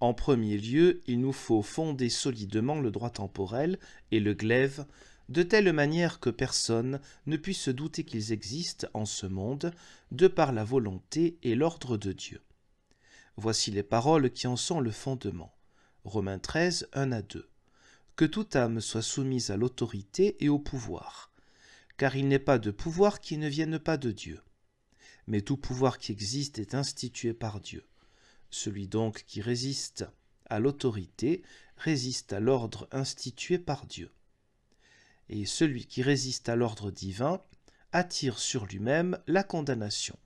En premier lieu, il nous faut fonder solidement le droit temporel et le glaive, de telle manière que personne ne puisse se douter qu'ils existent en ce monde, de par la volonté et l'ordre de Dieu. Voici les paroles qui en sont le fondement. Romains 13, 1 à 2. Que toute âme soit soumise à l'autorité et au pouvoir, car il n'est pas de pouvoir qui ne vienne pas de Dieu. Mais tout pouvoir qui existe est institué par Dieu. Celui donc qui résiste à l'autorité résiste à l'ordre institué par Dieu. Et celui qui résiste à l'ordre divin attire sur lui-même la condamnation.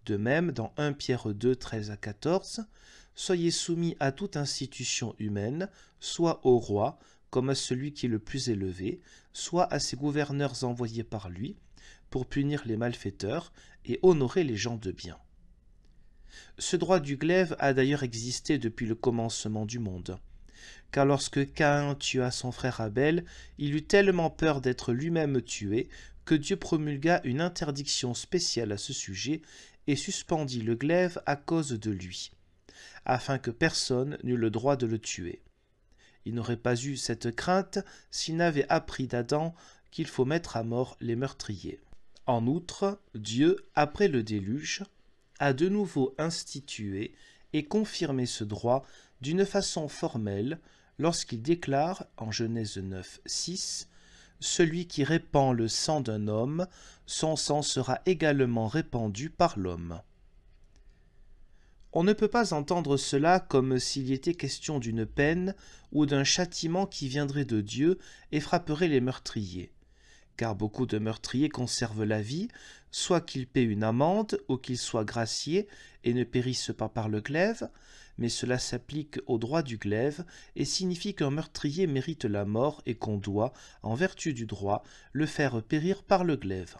De même, dans 1 Pierre 2, 13 à 14, « Soyez soumis à toute institution humaine, soit au roi, comme à celui qui est le plus élevé, soit à ses gouverneurs envoyés par lui, pour punir les malfaiteurs et honorer les gens de bien. » Ce droit du glaive a d'ailleurs existé depuis le commencement du monde. Car lorsque Caïn tua son frère Abel, il eut tellement peur d'être lui-même tué que Dieu promulgua une interdiction spéciale à ce sujet et suspendit le glaive à cause de lui, afin que personne n'eût le droit de le tuer. Il n'aurait pas eu cette crainte s'il n'avait appris d'Adam qu'il faut mettre à mort les meurtriers. En outre, Dieu, après le déluge, a de nouveau institué et confirmé ce droit d'une façon formelle lorsqu'il déclare en Genèse 9, 6 « Celui qui répand le sang d'un homme, son sang sera également répandu par l'homme. » On ne peut pas entendre cela comme s'il y était question d'une peine ou d'un châtiment qui viendrait de Dieu et frapperait les meurtriers, car beaucoup de meurtriers conservent la vie, soit qu'ils paient une amende ou qu'ils soient graciés et ne périssent pas par le glaive, mais cela s'applique au droit du glaive et signifie qu'un meurtrier mérite la mort et qu'on doit, en vertu du droit, le faire périr par le glaive.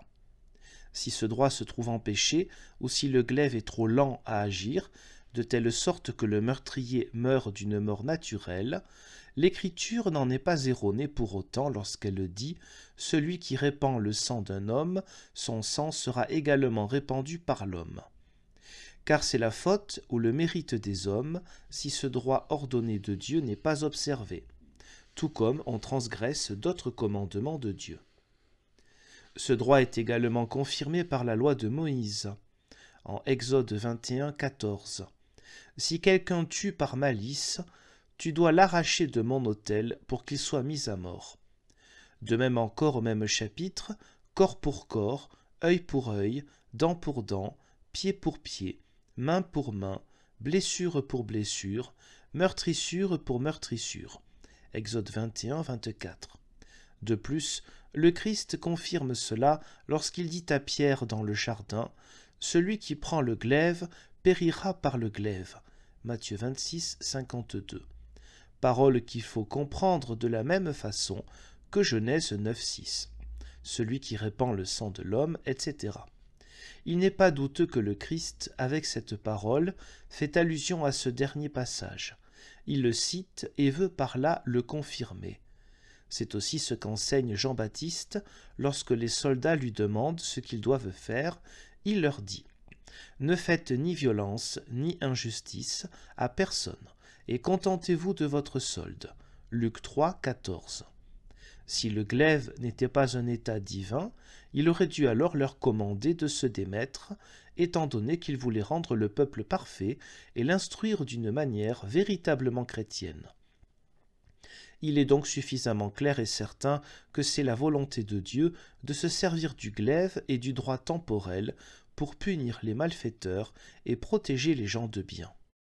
Si ce droit se trouve empêché ou si le glaive est trop lent à agir, de telle sorte que le meurtrier meurt d'une mort naturelle, l'Écriture n'en est pas erronée pour autant lorsqu'elle dit « Celui qui répand le sang d'un homme, son sang sera également répandu par l'homme. » Car c'est la faute ou le mérite des hommes si ce droit ordonné de Dieu n'est pas observé, tout comme on transgresse d'autres commandements de Dieu. Ce droit est également confirmé par la loi de Moïse, en Exode 21, 14. « Si quelqu'un tue par malice, tu dois l'arracher de mon autel pour qu'il soit mis à mort. » De même encore au même chapitre, corps pour corps, œil pour œil, dent pour dent, pied pour pied, main pour main, blessure pour blessure, meurtrissure pour meurtrissure. Exode 21, 24. De plus, le Christ confirme cela lorsqu'il dit à Pierre dans le jardin « Celui qui prend le glaive périra par le glaive. » Matthieu 26, 52. Parole qu'il faut comprendre de la même façon que Genèse 9, 6. Celui qui répand le sang de l'homme, etc. Il n'est pas douteux que le Christ, avec cette parole, fait allusion à ce dernier passage. Il le cite et veut par là le confirmer. C'est aussi ce qu'enseigne Jean-Baptiste lorsque les soldats lui demandent ce qu'ils doivent faire. Il leur dit « Ne faites ni violence ni injustice à personne, et contentez-vous de votre solde. » Luc 3, 14. Si le glaive n'était pas un état divin, il aurait dû alors leur commander de se démettre, étant donné qu'il voulait rendre le peuple parfait et l'instruire d'une manière véritablement chrétienne. Il est donc suffisamment clair et certain que c'est la volonté de Dieu de se servir du glaive et du droit temporel pour punir les malfaiteurs et protéger les gens de bien.